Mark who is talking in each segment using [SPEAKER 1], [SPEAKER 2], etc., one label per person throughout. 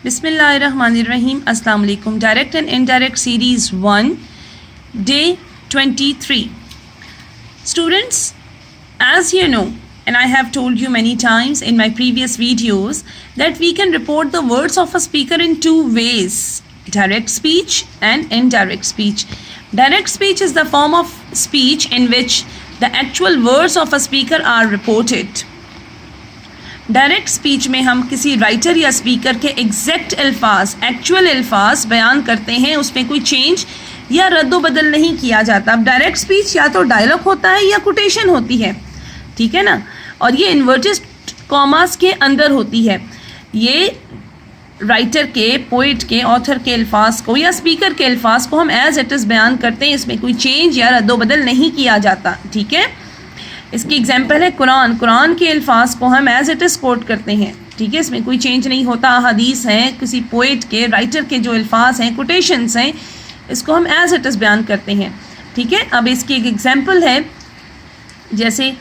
[SPEAKER 1] Bismillahirrahmanirrahim. Assalamu alaikum. Direct and Indirect Series 1, Day 23. Students, as you know, and I have told you many times in my previous videos, that we can report the words of a speaker in two ways: direct speech and indirect speech. Direct speech is the form of speech in which the actual words of a speaker are reported. Direct speech में हम किसी writer या speaker के exact अल्फाज, actual अल्फाज बयान करते हैं, उसमें कोई चेंज या रद्दो बदल नहीं किया जाता. अब डायरेक्ट स्पीच या तो डायलॉग होता है या कोटेशन होती है, ठीक है ना, और ये इन्वर्टेड कॉमास के अंदर होती है. ये राइटर के, पोइट के, ऑथर के अल्फाज को या स्पीकर के अल्फाज को हम एज इट इज़ बयान करते हैं, इसमें कोई चेंज या रद्दो बदल नहीं किया जाता. ठीक है, इसकी एग्जाम्पल है कुरान के अल्फाज को हम एज इट इज़ कोट करते हैं. ठीक है, इसमें कोई चेंज नहीं होता. हदीस हैं, किसी पोइट के, राइटर के जो अल्फाज हैं, कोटेशंस हैं, इसको हम एज इट इज़ बयान करते हैं. ठीक है, अब इसकी एक एग्जाम्पल है, जैसे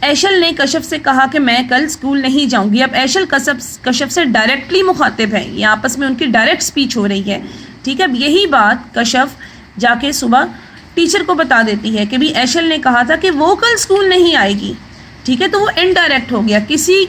[SPEAKER 1] ऐशल ने कशफ से कहा कि मैं कल स्कूल नहीं जाऊंगी. अब ऐशल कशफ से डायरेक्टली मुखातिब है, ये आपस में उनकी डायरेक्ट स्पीच हो रही है. ठीक है, अब यही बात कशफ जाके सुबह टीचर को बता देती है कि भी ऐशल ने कहा था कि वो कल स्कूल नहीं आएगी. ठीक है, तो वो इनडायरेक्ट हो गया. किसी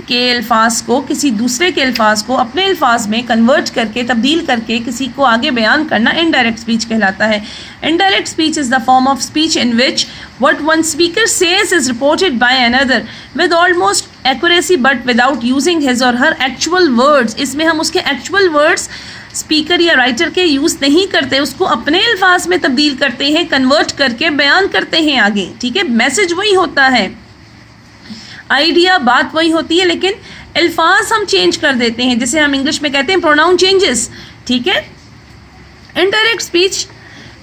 [SPEAKER 1] के अल्फाज को किसी दूसरे के अल्फाज को अपने अल्फाज में कन्वर्ट करके, तब्दील करके किसी को आगे बयान करना इनडायरेक्ट स्पीच कहलाता है. Indirect speech is the form of speech in which what one speaker says is reported by another with almost accuracy but without using his or her actual words. इसमें हम उसके actual words स्पीकर या writer के use नहीं करते, उसको अपने अल्फाज में तब्दील करते हैं, कन्वर्ट करके बयान करते हैं आगे. ठीक है, मैसेज वही होता है, आइडिया, बात वही होती है, लेकिन अल्फाज हम चेंज कर देते हैं, जैसे हम इंग्लिश में कहते हैं प्रोनाउन चेंजेस. ठीक है, इनडायरेक्ट स्पीच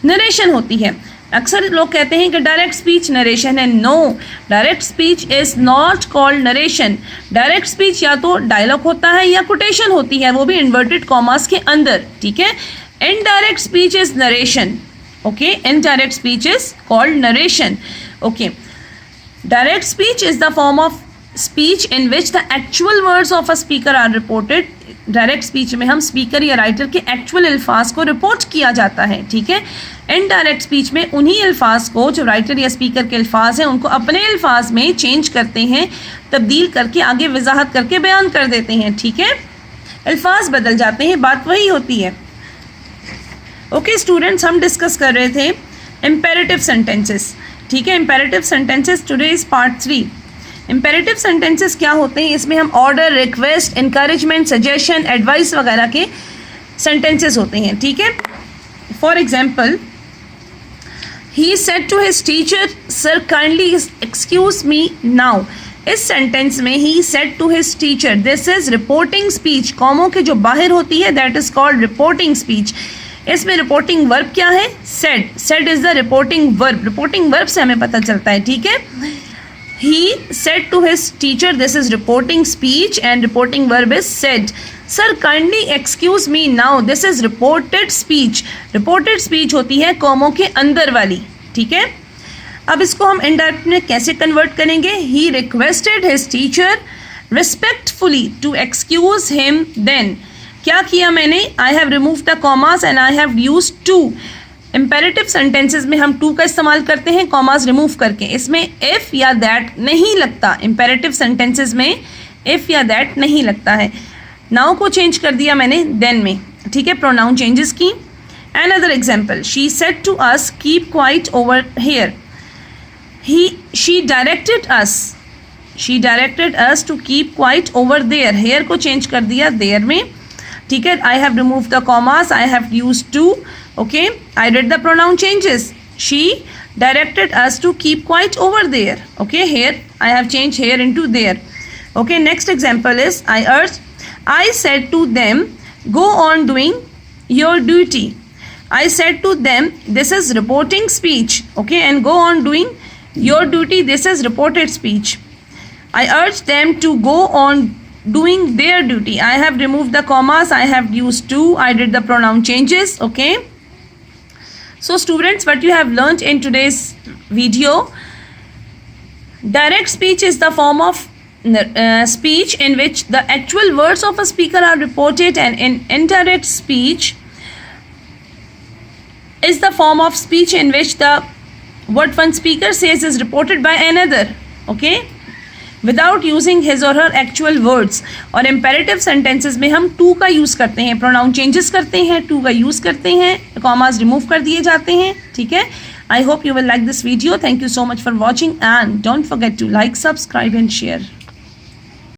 [SPEAKER 1] नरेशन होती है. अक्सर लोग कहते हैं कि डायरेक्ट स्पीच नरेशन है. No, direct speech is not called narration. Direct speech या तो डायलॉग होता है या कोटेशन होती है, वो भी इन्वर्टेड कॉमास के अंदर. ठीक है, indirect speech is narration. Okay, indirect speech is called narration. Okay, direct speech is the form of speech in which the actual words of a speaker are reported. Direct speech में हम speaker या writer के actual अल्फाज को report किया जाता है. ठीक है, इनडायरेक्ट स्पीच में उन्हीं अल्फाज को जो राइटर या स्पीकर के अल्फाज हैं उनको अपने अल्फाज में चेंज करते हैं, तब्दील करके आगे वजाहत करके बयान कर देते हैं. ठीक है, अल्फाज बदल जाते हैं, बात वही होती है. ओके स्टूडेंट्स, हम डिस्कस कर रहे थे इम्पेरेटिव सेंटेंसेस. ठीक है, imperative sentences today is part 3. Imperative sentences क्या होते हैं? इसमें हम order, request, encouragement, suggestion, advice वगैरह के सेंटेंसेस होते हैं. ठीक है, for example, he said to his teacher, sir kindly excuse me now. इस सेंटेंस में he said to his teacher, this is reporting speech. कॉमों के जो बाहर होती है that is called reporting speech. इसमें रिपोर्टिंग वर्ब क्या है? Said. Said is the reporting verb. Reporting verb से हमें पता चलता है. ठीक है, he said to his teacher, this is reporting speech and reporting verb is said. Sir kindly excuse me now, this is reported speech. Reported speech होती है कॉमों के अंदर वाली. ठीक है, अब इसको हम indirect में कैसे कन्वर्ट करेंगे? He requested his teacher respectfully to excuse him then. क्या किया मैंने? I have removed the commas and I have used to. Imperative sentences में हम टू का इस्तेमाल करते हैं कॉमास रिमूव करके. इसमें इफ़ या दैट नहीं लगता. इम्पेरेटिव सेंटेंसेस में इफ़ या दैट नहीं लगता है. नाउ को चेंज कर दिया मैंने देन में. ठीक है, प्रोनाउन चेंजेस की. Another example, she said to us keep quiet over here. She directed us to keep quiet over there. Here को चेंज कर दिया देयर में. ठीक है, I have remove the commas, I have use to. Okay, I did the pronoun changes. She directed us to keep quiet over there. Okay, here I have changed here into there. Okay, next example is I said to them, go on doing your duty. I said to them, this is reporting speech. Okay, and go on doing your duty, this is reported speech. I urged them to go on doing their duty. I have removed the commas, I have used to, I did the pronoun changes. Okay, so students, what you have learned in today's video, direct speech is the form of speech in which the actual words of a speaker are reported, and in indirect speech is the form of speech in which the what one speaker says is reported by another, okay, without using his or her actual words. और imperative sentences में हम to का use करते हैं, pronoun changes करते हैं, to का use करते हैं, commas remove कर दिए जाते हैं, ठीक है. I hope you will like this video. Thank you so much for watching, and don't forget to like, subscribe and share.